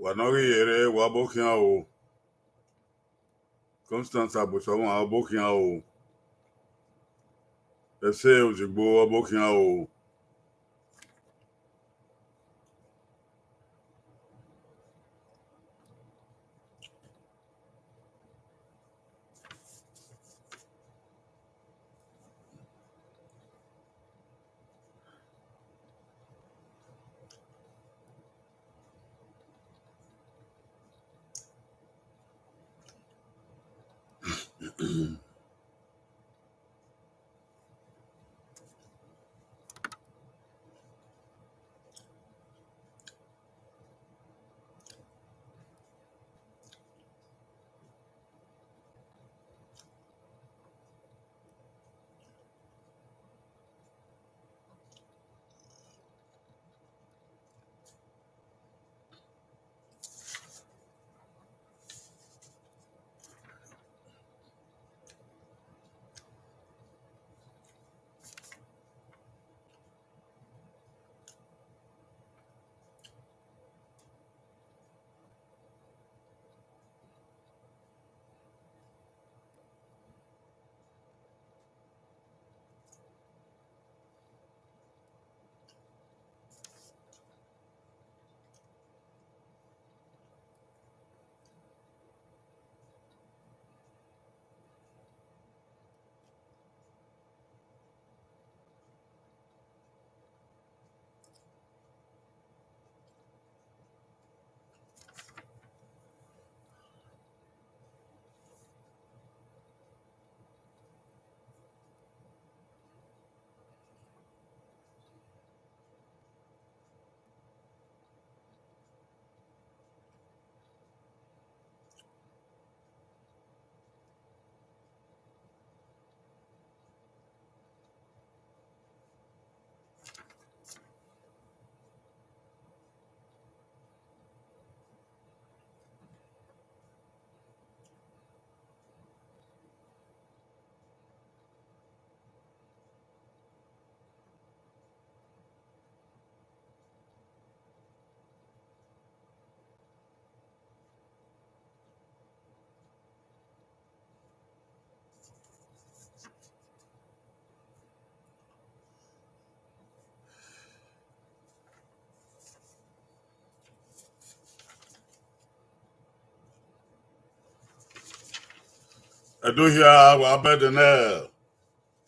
Wanori yere wabokia o. Constance Abushawan wabokia o. Ese ojigbo wabokia o. Edohia wa bedene.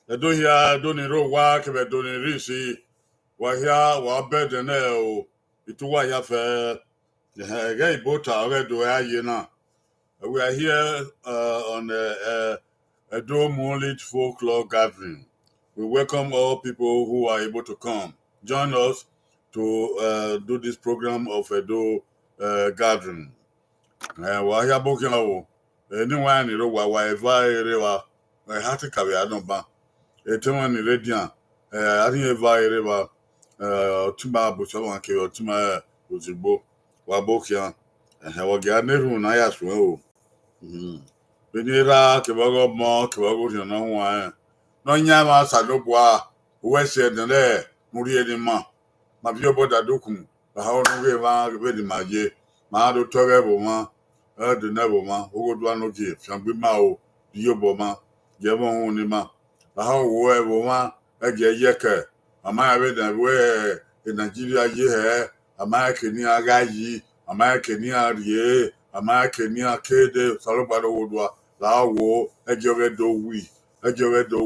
Edohia doniro wa kebe donirisi. Wahia wa bedene o. Itu wa ya fe. Again, Ibota already yena. We are here on a Moonlit Folklore gathering. We welcome all people who are able to come. Join us to do this program of Edo gathering. Wahia Bokiao. Anyone in Rowa, Eva, I had to carry Adomba. A Timan in Radiant. I think Eva, Tuma Bushawanke or Tuma Uzibo, Wabokia, and Hawaganiru Nayas well. Benira, Kibago Mo, Kibago, you know why. No Yama Sadopwa, who said the there, Muriedima, Maviobo Dadukum, the how no river, ready my ye, Mado Torreboma, the Neboma, who would one of you, Shambimao, Dioboma, Yavon Unima, the how whoever one, a gay yeke, a my red and where in Nigeria ye, a my Kenya Gayi, a my Kenya ye, a my Kenya Kede, Salobado Woodwa. Lawo ejo do wi ejo do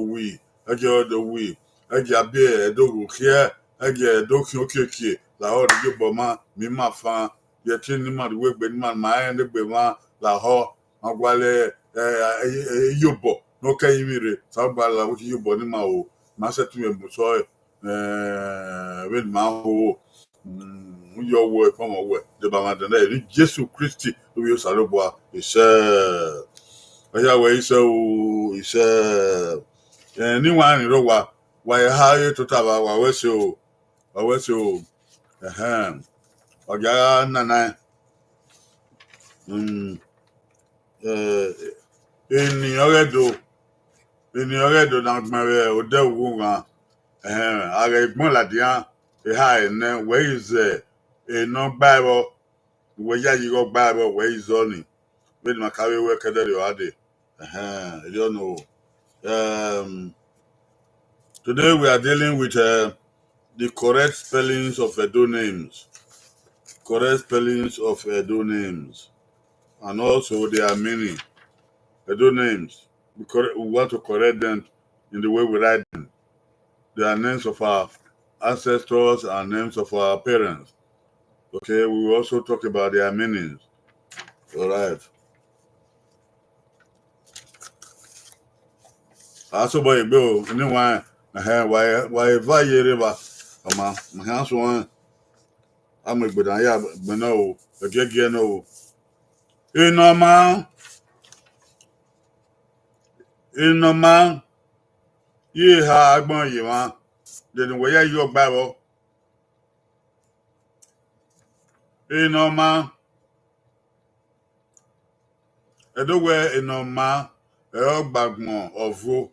wi eja bi edo kia eja do kiokie la ho de boma mi ma fa ye tin ma de we gbe ma ma en gbe ma la ho agwale yobo no kan yimire sa gba la wo yobo ni ma o ma se tu e mo so we ma ho yo wo e fo mo we de ba ma de na Jesus Christ o yo saloboa ise Oya we ise anyone ro wa ha to taba wa we so oga nana eni oredo na gbere ode owo ran are igbon ladian e ha ene we is e no gba ero we ya you go Bible where is on with my carry work that you had it. You don't know. Today we are dealing with the correct spellings of Edo names. Correct spellings of Edo names. And also their meaning. Edo names. We want to correct them in the way we write them. They are names of our ancestors and names of our parents. Okay, we will also talk about their meanings. All right. Also, boy, Bill, anyone, why, river, my house one, I'm a good idea, but no, again, no. In no man, ye ha, agbon ye man, then where you Bible, in no man, I don't wear in no man, a bagmon of wo,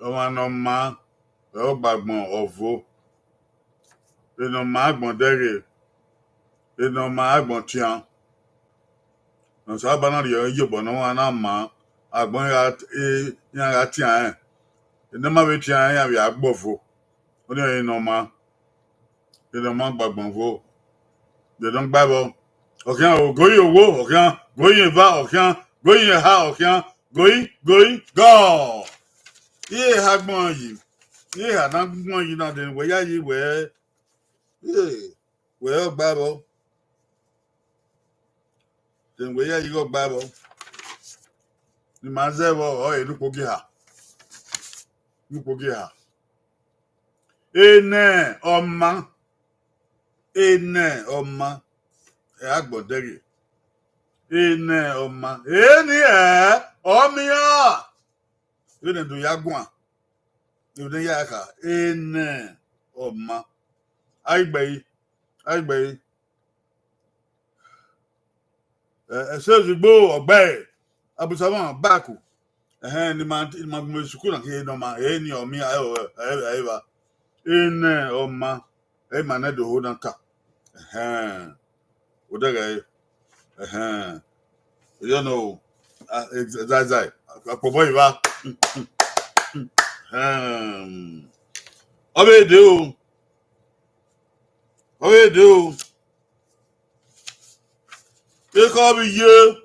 no man, a bagmon of wo, in no man, dere, in no man, tian. Non so abana de yobo no wana ma agbon ya tian e na ma be tian ya bi agbofo o de no ma de no ma gbagbon fo de don gbabo okan o goyi owo okan goyi va okan goyi ha okan goyi go ye ha gbon yi ye ha na gbon yi na de we ya yi we gbabo de we ya yi go gbabo ni ma zebo o e lu pogi ha ene ọma agbọdẹrẹ ene ọma eni ọmịa ene do ya gwa ene ya ka ene ọma aigbe ezigbo ọgbẹ abusama baku ni ma gbe sukuu na ke no ma eni ọmịa eba ene ọma ma na do ho na ka Odege, you know, Zai, Apoboy, Obe do, they call me you,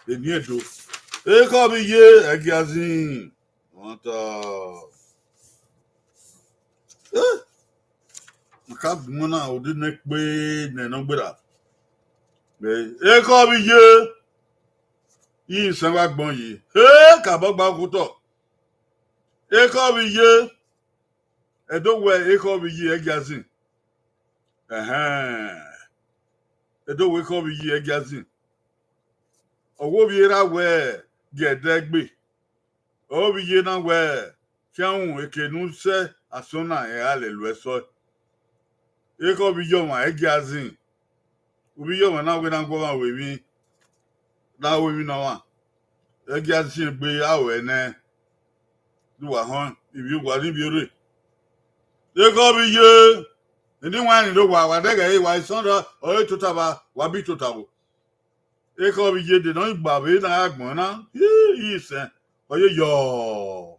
the near do, they call me you, a gazine, what Cap Mona, who didn't be no better. They call me you. Yi sanwa gbon yi ka bo gba kuto e ko bi ye e do we e ko bi yi e gazin e do we ko bi yi e gazin owo bi ra we gedegbe o bi ye na we fiun ekenu se asona e ale lu eso e ko bi yo ma e gazin o bi yo ma na we na gbo ma we mi na wa e gazin gbe awe ne duwa hon ibi wa ni bi re e ko bi ye ndị nwanyị ndo wa dega wa isonro o tutaba wa bi tutawo e ko bi je de no igba be na agbon na yi se oye yo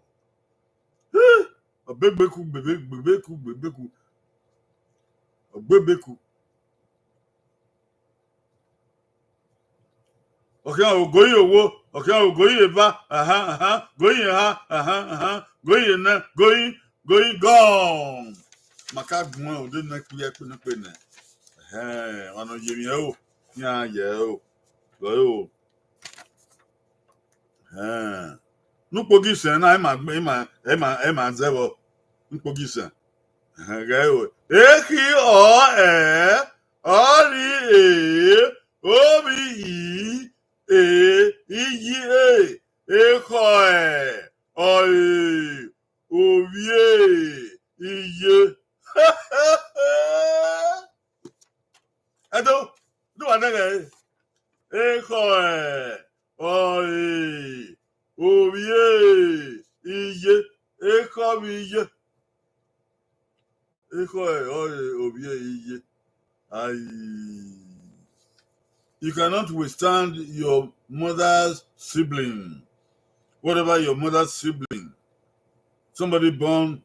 obegbeku okan ogoyi owo okan ogoyi eba goyi goyi na goyi gone maka gbon o de na kuye pe na ono yemi o ya ye o go nupogi sen na e ma zebo nupogi sen ga o eki ori obi iyi eko ori obi iye Edo, do anege. Eko oi oye iye eko mi iye You cannot withstand your mother's sibling. Whatever your mother's sibling, somebody born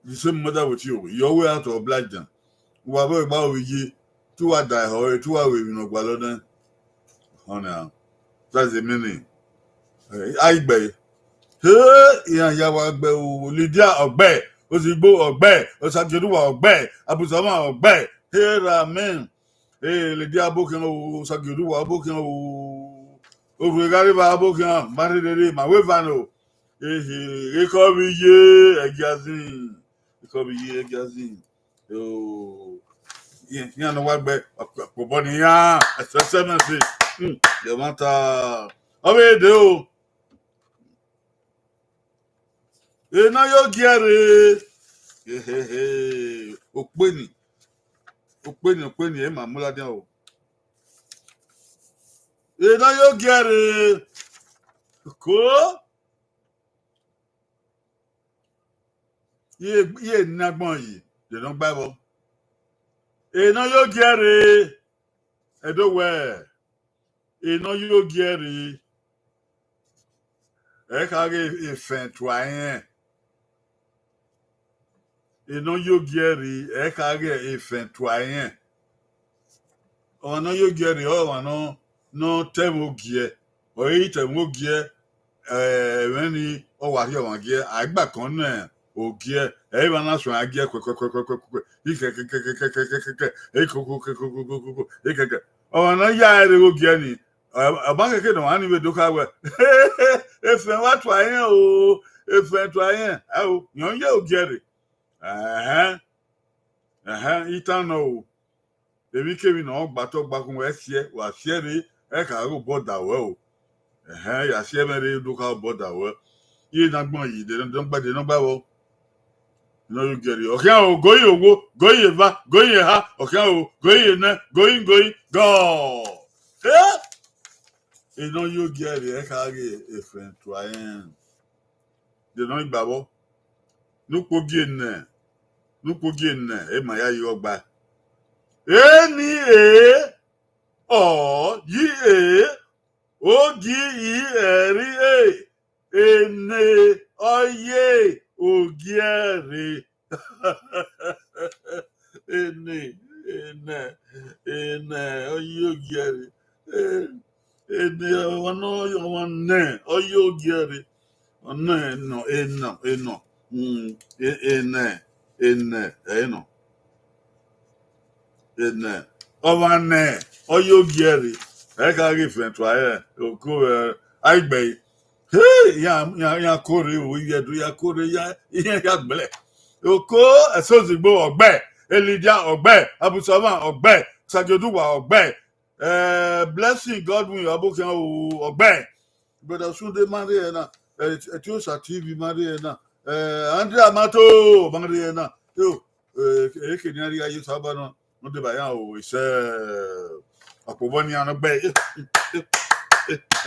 the same mother with you, you always have to oblige them. Whoever about you, two are die or two are with no balloon. Honor. That's the meaning. I bay. Hey, Yawagbe, Lydia Oghe, Ozigbo Oghe, Osagiruwa Oghe, Abusama Oghe. Hey, Ramen. Hey, Lydia Bokin, Osagiruwa Bokin, Ovregariba Bokin, Marie, my wevano. He call me ye, a gazin. He call me ye, a gazin. Oh, yeah, no what back. Pobonia, a seven. You want to. Oh, do. Ena yo giere. Okpeni e ma mula dia o. Ena yo giere. Ko ye nagbon yi. They don't Bible. Ena yo giere. Edo we. Ena yo giere. E ka ge ifen twayen. Ena yo giere. E ka ge ifen twayen. Ona yo giere o wa no temo gie. O yi temo gie. When ọ wà hí ọ̀wọ̀n gíẹ́ àgbà kan náà ògíẹ́ ẹ̀yìn wọn náà sọ̀rọ̀ agíẹ́ kwẹ́kwẹ́kwẹ́kwẹ́kwẹ́ ìkẹ́kẹ́kẹ́kẹ́kẹ́kẹ́ ìkókókókókókókó ìkẹ́kẹ́ ọ̀wọ̀n náà yá ẹ̀rẹ́ ògíẹ́ ni ọ̀bá kẹ́kẹ́ náà wà ní ìwé dókà wẹ̀ efe wà tó ayẹ́ o efe tó ayẹ́ ẹ̀ o yàn yẹ ògíẹ́ rẹ̀ ìtàn náà o èmi kébi náà gbàtọ́ gbàkún ẹ̀ ṣiẹ́ wà ṣiẹ́ rẹ̀ ẹ̀ kàró bọ́ dàwẹ́ o. Ya see me do call border well. You not going you they don't buy the number well. No you get it. Okay, go you go you va go you ha okay go you na going go. Eh? You know you get it. I get a friend trying. They don't babo. No pogin no pogin e my you back. Any ye Oghe ene oye ogiere ene oye ogiere ene one oye ogiere no ene one oye ogiere. I can't give it to I go. I bay. Hey, ya kore we do ya kore ya ble. Oko Esozigbo Oghe, Elijah Oghe, Abusama Oghe, Sajoduwa Oghe. Blessing Godwin Abokan Oghe. Brother Sunday Mariana, Etiosa TV Mariana, Andrea Mato Mariana. Yo, Kenyari ayi sabano no de bayan o ise akoboni anagbe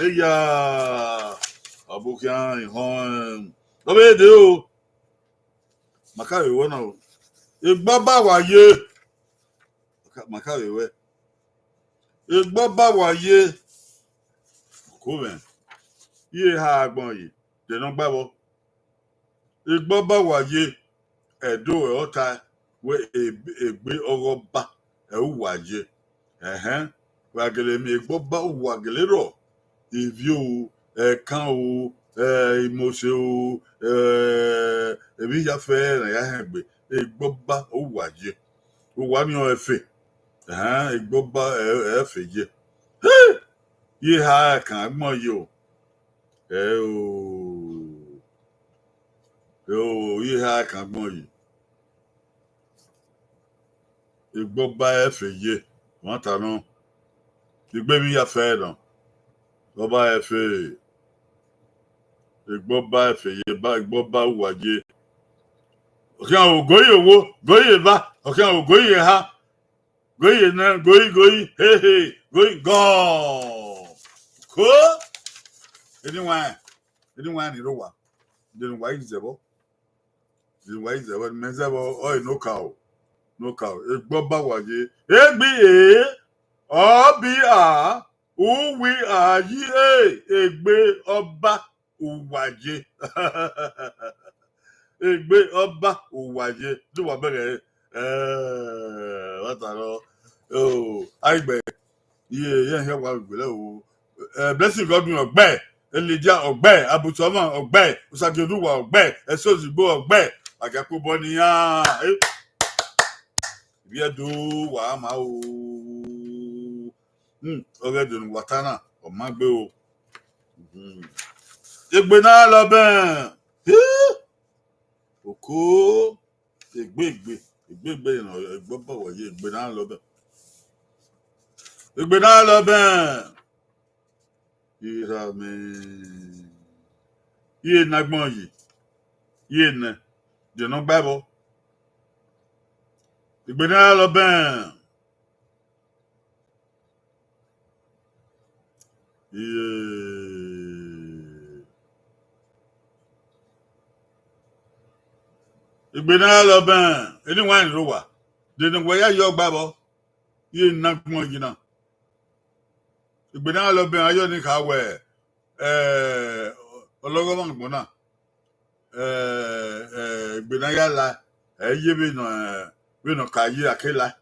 eya abukian ihon lo be de o makawe wona o igbo ba waye makawe we igbo ba waye ko ben ye ha agbon yi de no gbabo igbo ba waye edo e ota we egbe oroba e uwaje wagele mi igbo ba uwagele ro ivio kan o imose o ebi ya fe na ya egbe igbo ba uwaje uwa mi o efe igbo ba efe je ye ha kan agbon yo ye ha kan agbon yi igbo ba efe je won ta no igbe mi ya fe no lo ba efe igbo ba efe ye ba igbo ba uwaje okan o goyi owo goyi ba okan o goyi ha goyi na goyi goyi go ko anyone ni rowa den wa izebo mezebo o no ka o no cow. Egboba waye. Egbe obi a uwi a yi egbe oba uwaye. Egbe oba uwaye. Do wa bere what are oh aigbe ye wa gbe le o. Blessing God Ogbe Elijah Ogbe Abutoma Ogbe Usageduwa Ogbe Esozigbo Ogbe Agakubo niya biedu wa ma o oredun watana o ma gbe o egbe na lo ben oko egbe ina egbo bawo ye egbe na lo ben ira me ye nagbon yi ye ne de no gbabo egbe na lo ben egbe na lo ben eni wan ro wa de no ya yo gbabo ye nagbon yi na egbe na lo ben ayo ni ka we ologo ma gbon na egbe na ya la ye bi no ka yi akela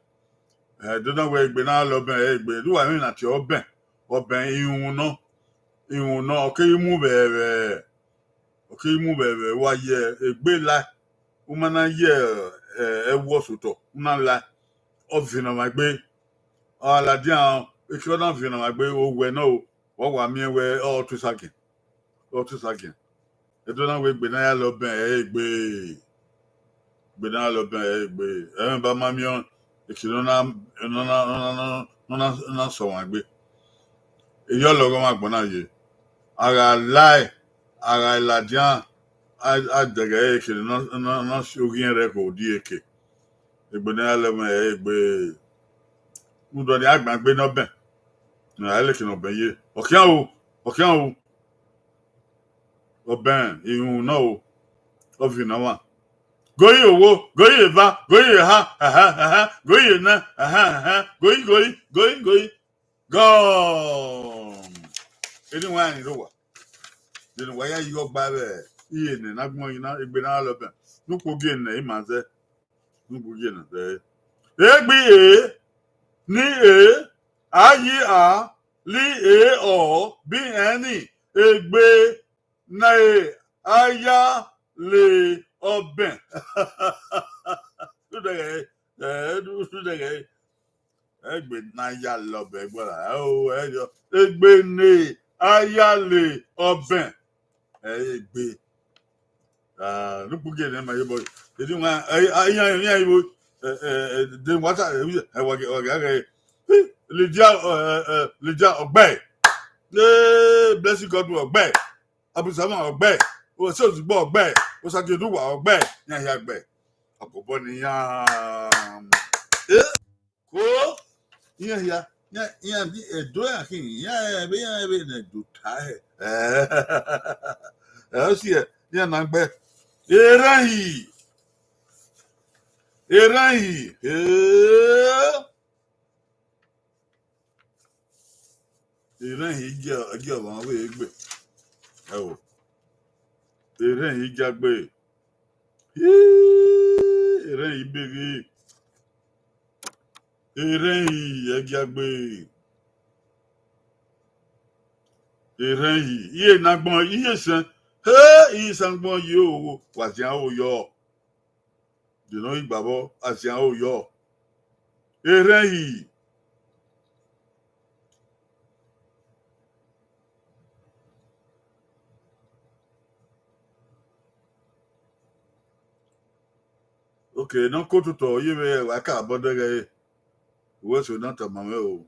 do na we egbe na lo ben egbe du wa mi na ti oben ihun no ke imu bebe wa ye egbe la o ma na ye ewo soto na la ovina ma gbe ala dia e ki na vina ma gbe o we no o wa mi we o tu sagin e do na we egbe na ya lo ben egbe na lo ben egbe ba ma mi on e ki na so wa gbe e yo lo ma gbon na ye ara lai ara iladian a dege eke no shogin re ko di eke egbe na le mo egbe udo ni agbagbe no ben na ele ki no ben ye okian o ben ihun no o ovi na wa goyi owo goyi eva goyi ha goyi na goyi go eni wa ni ro wa de no wa ya yo gba be iye ne na gbon yin na egbe na lo ben nupo gi ne imaze nupo gi ne de egbe ni ayi a li o bi eni egbe na aya le oben du de egbe na ya lo be gbora o egbe ni aya le oben egbe nupo gi ne ma ye boy de wa aya ibo de wata wa ga Lydia Ogbe Blessing God Ogbe Abusama Ogbe o se ozugbo Ogbe o Sageduwa Ogbe yan ya gbe akobo ni yan ko yan bi edo akin yan be na do ta o si yan na gbe eran yi ìran yìí jẹ́ àwọn awé gbè ẹ wò ìran yìí jágbé ìran yìí bèrè ìran yìí ẹjágbé ìran yìí iye nàgbọn iye san iye sangbọn yìí owó wàṣíà ó yọ dènà ìgbàbọ àṣíà ó yọ ìran yìí. Okay, non ko tuto yiwe wa ka bodere wo so na ta mame o.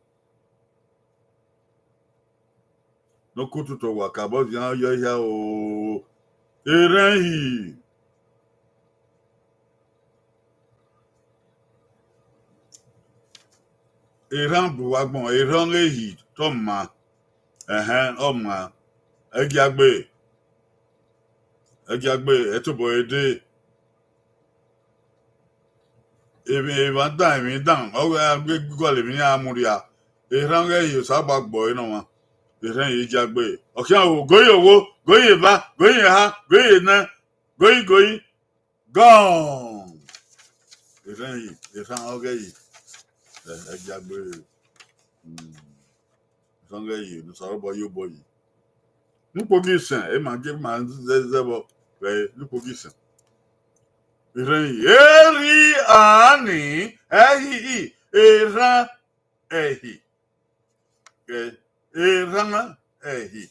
No ko tuto wa ka bo yan yo ya o. Eran yi. Eran bu wa gbon, eran eyi to ma. O ma. Ejiagbe etubo ede. Even time in down. Oh, I get golly, Amuria. A hunger you sabak boy, no one. The rain is jagbe. Okay, go your wo, go your va, go your ha, go your na, go, gone. The rain, the sun, okay. The jagbe. Hunger you, the sorrow boy, you boy. Look for Gisson, a man give man, look for Gisson. The rain, Eri Ani, Ehi, Era, Ehi. Rana, ehi.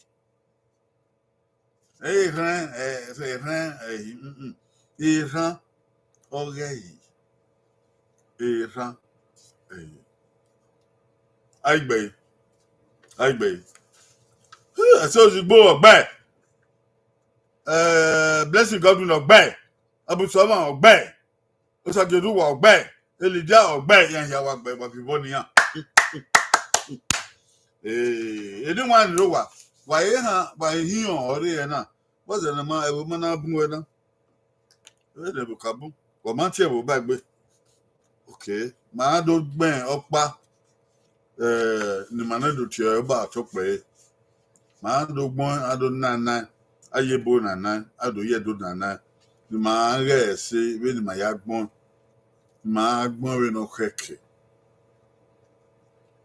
Ran, ehi. Ran, Oghe. Ran, ehi. Agbe. So you go back. Blessing Godwin Ogbe. Abusoma Ogbe. Osageru Ogbe. Elijah Ogbe. Yan ya wa gbe, but people niyan. Anyone know what? Why he on ore na? What's the name? A woman abu na. The bukabu. Wa man tie wo bagbe. Okay. Ma do gben opa ni mana do tie ba to pe. Ma do gbon ado nana ayebo nana ado yedo nana. Ni ma re se we ni ma ya gbon. Ma gbon we no keke.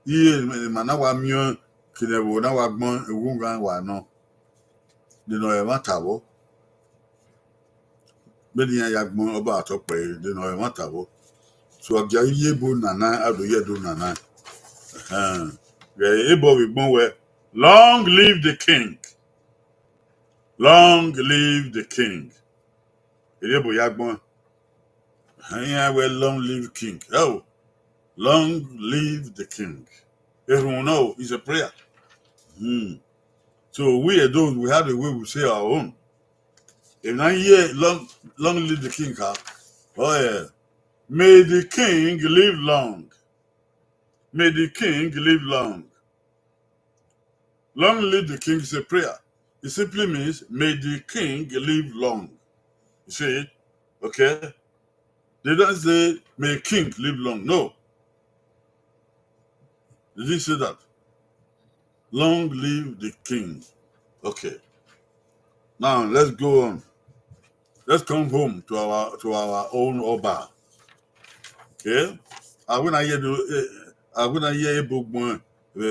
Iye ni mana wa mio kinebo na wa gbon ewungan wa no. Di no e matabo. Beni ya gbon oba to pe di no e matabo. So agya yebo nana ado yedo nana. Ebo we gbon we long live the king. Long live the king. Ebo ya gbon. Here we long live king. Oh, long live the king. Everyone know it's a prayer. So we those we have the way we say our own. If not hear long live the king, oh yeah. May the king live long. May the king live long. Long live the king is a prayer. It simply means may the king live long. You see it? Okay? They don't say may king live long. No. They didn't say that. Long live the king. Okay. Now let's go on. Let's come home to our own Oba. Okay? I'm gonna hear a book more. If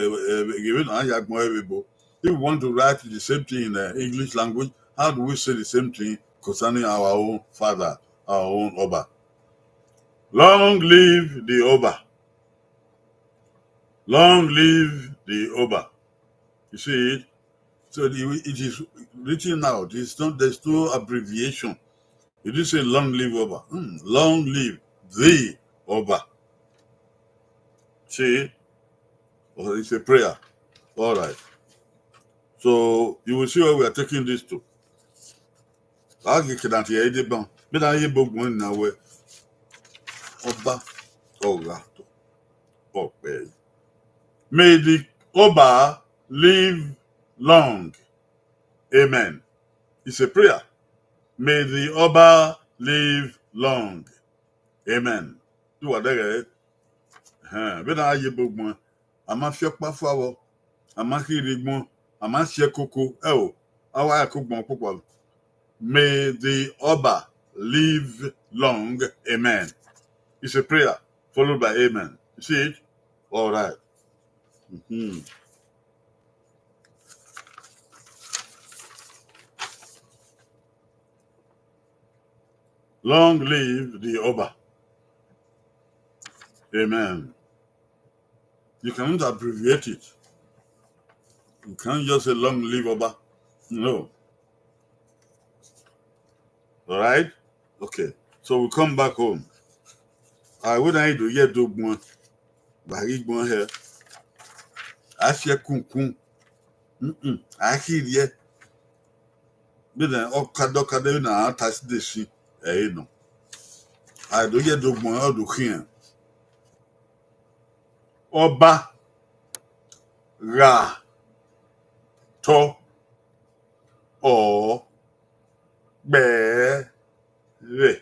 we want to write the same thing in the English language, how do we say the same thing concerning our own father, our own Oba? Long live the Oba. Long live the Oba. You see it? So it is written out. There's no abbreviation. You didn't say long live Oba. Long live the Oba. See it? Or it's a prayer. All right. So you will see where we are taking this to. Oba Ogato Ope. May the Oba live long. Amen. It's a prayer. May the Oba live long. Amen. Do what they Bena ye bogmo. Ama fiokpa fawo. Ama kirigmo. Ama shekoko. Awa akogmo pupol. May the Oba live long. Amen. It's a prayer followed by amen. You see it? All right. Long live the Oba. Amen. You cannot abbreviate it. You can't just say long live Oba. No. All right? Okay. So we come back home. I wouldn't do yet do one. But I one here. I share kun. I hear yet. But then okado na attach this. No. I do yet do one or do here. Oba ra to o be re.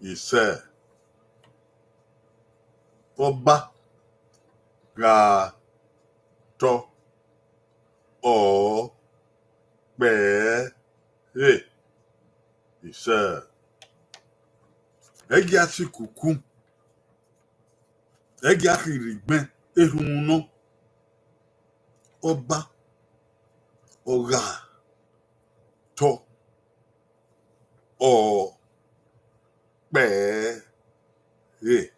He said, Oba ga to o be e ise egi asi kuku egi akirigben ehun no oba oga to o be e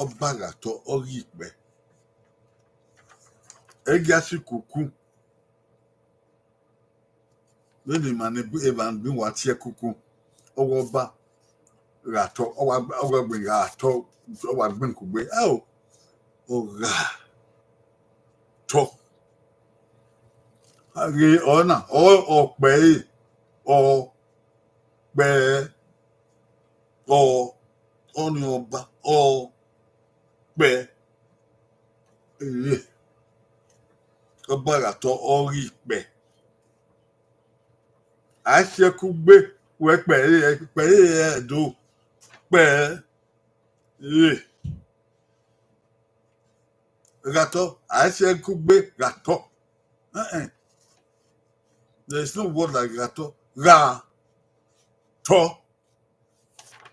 oba ga to ori pe egi asi kuku leni mane bu evan bi wa tie kuku owo ba ga to owa gbe ga to owa gbe kugbe oga to age ona o pe o pe o oni oba o pe oba ga to ori pe a se kugbe we pe do pe gato a se kugbe gato there is no word like gato ga to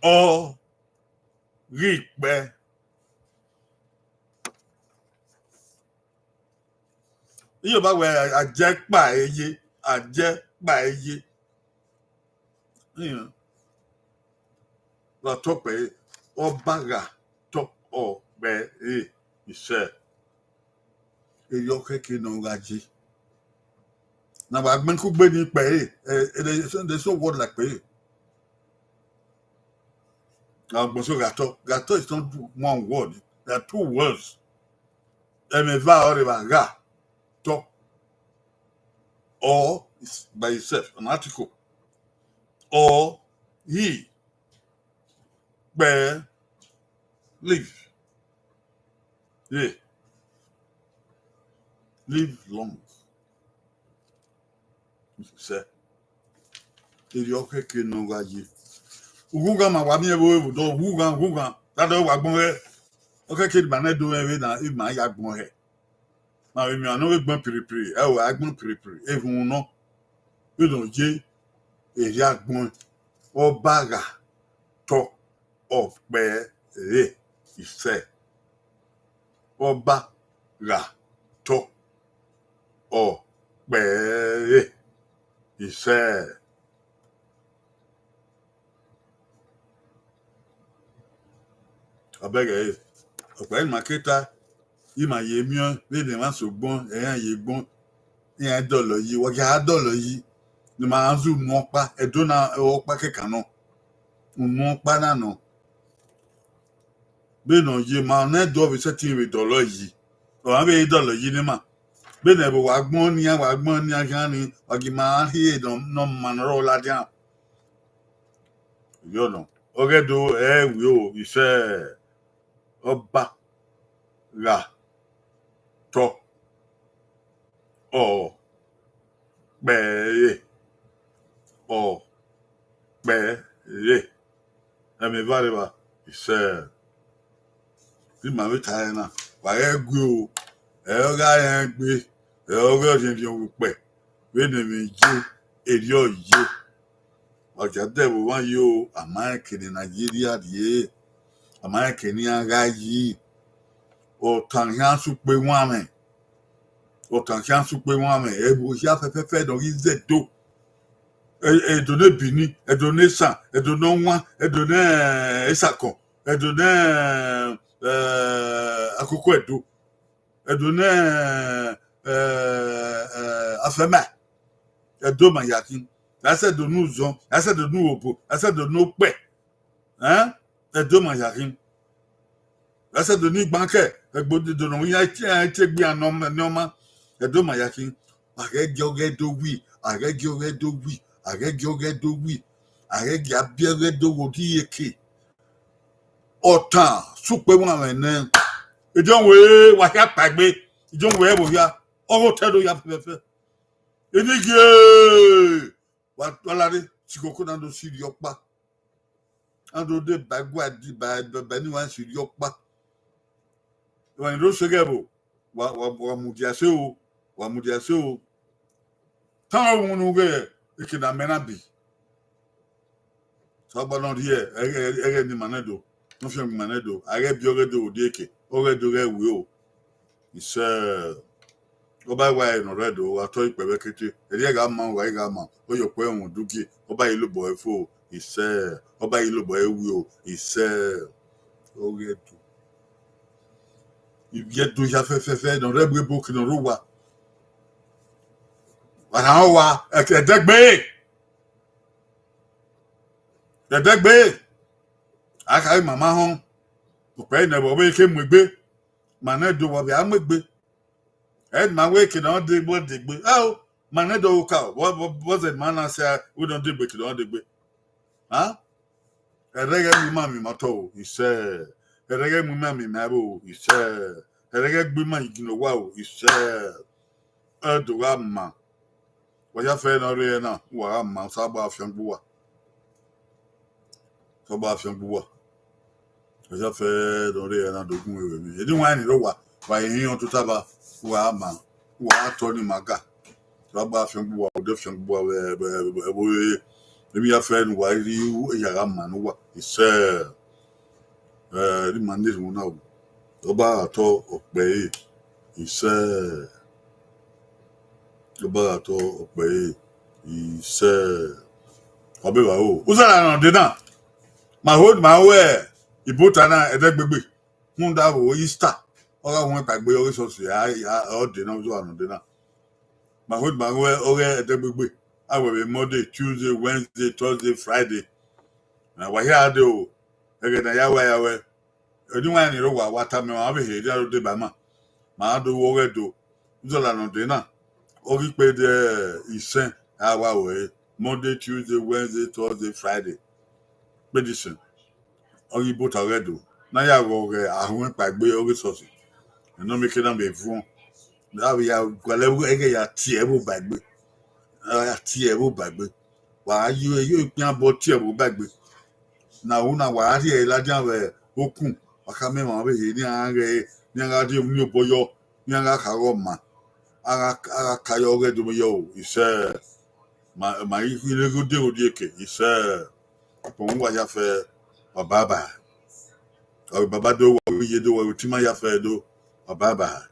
o ri pe iyo ba we aje pa eye gato pe oba ga to o be ise eyo keke no gaji na ba gben kugbe ni pe there's no word like pe gato is not one word. There are two words. Emeva or ga to or is by itself an article. Or he bear live. Yeah. Live long. Say. If you okay no gaji. Uguga ma wa mi ewo do uguga. That do wa gbon he. Okay kid ba na do e na if ma ya gbon he. Ma we mi ano we gbon piripiri. E wo agbon piripiri. Ehun no. We don je eri agbon obaga to of be ise oba ga to o be ise abege ope maketa ima ye mion le de ma so gbon eyan ye gbon eyan dolo yi wo ga dolo yi ni ma azu mo pa edona o pa kekan no mo pa na no be no ye ma na do be setting with dolo yi o an be dolo yi ni ma be na bo wa gbon ni kan ni o gi ma hi don no man ro la dia yo no oge do wi o ise oba ga to o be o be emi vale ba ise bí màá wí tààrẹ náà wàá gbé o ẹ̀rọ gáyà gbé ẹ̀rọ gọ́ọ̀dì ní ohun pẹ̀ wíìnì mi yé èrè ọ̀yẹ́ ọjà dẹ̀bù wọ́n yí o àmáyẹ̀kẹ̀ ní nàìjíríà yìí àmáyẹ̀kẹ̀ ní ara yìí ọ̀tàn yá súpé wọ́n àmì ẹ̀bù yá fẹ́fẹ́fẹ́ lórí zẹ̀dọ̀ ẹ̀dùn ní bìíní ẹ̀dùn ní sàn ẹ̀dùn ní wọ́n ẹ̀dùn ní ẹ̀sàkọ̀ ẹ̀dùn ní akoko edo na afema edo ma yakin ase do nu zon ase do nu obo ase do nu pe edo ma yakin ase do ni gbanke egbodi do no ya ti gbe anoma edo ma yakin agege oge do wi agege abiere do wo di eke ọ̀tàn súpé wọn àwọn ẹ̀nẹ́ ìjọ̀wé wàhíà pàgbé ìjọ̀wé ẹ̀bùyà ọ̀rọ̀ tẹ́lẹ̀ ya fẹ́fẹ́ enígé wàlárẹ̀ tìkókó náà ló sì rí ọ̀pá ando de bagwa di ba ni wan si yokpa wan do segebo wa mudiase o tan won no ge ikina mena bi so ba no die ege ni manedo no fi manedo age bi oge do odieke oge do ge wi o ise oba wa no redo ato ipewe kete eri ga ma wa ga ma o yo pe won dugi oba ilu bo efo ise oba ilu bo ewi o ise oge do iye do ya fe no regbe book no ruwa ana wa edegbe aka mama hon o pe na bo be ke mu egbe manedo wo bi amegbe ed man we can on dig what dig oh manedo ka what was it man say we don't dig but don't dig huh erege mi mami moto he said erege mi mami mabo he said erege gbe man igino wa o he said aduwa ma wa ya fe no re na wa ma sa ba afian buwa so ba afian buwa wa ya fe no re na dogun we mi edi wan ni ro wa yin on to taba wa ma wa to ni maga so ba afian buwa o de afian buwa we maybe your friend why you ya man wa he said the man is one now oba ato ope he said oba ato ope he said obe wa o usala na de na my hold my way Ibota na edegbegbe hun da wo Easter ora won tagbe ori so ya o de na so anu de na my hold my way ore edegbegbe awe Monday Tuesday Wednesday Thursday Friday na wa here de o ege na yawe odi wan ni ro wa wata me wa be he dia de ba ma do wo redo uzola no de na ori pe de isen awa we Monday Tuesday Wednesday Thursday Friday medicine ori Ibota redo na ya wo re ahun pagbe ori sosi no me ke na be fun na we ya gwale ege ya ti e bo bagbe ya ti e bo bagbe wa yo ipin abo ti e bo bagbe na una wa ri e lajan we okun aka me ma be he ni are ni aga di ni oboyo ni aga ka ro ma aga kayo ge do yo ise ma ile go de odieke ise po wa ya fe baba o baba do wa ye do wa ti ma ya fe do baba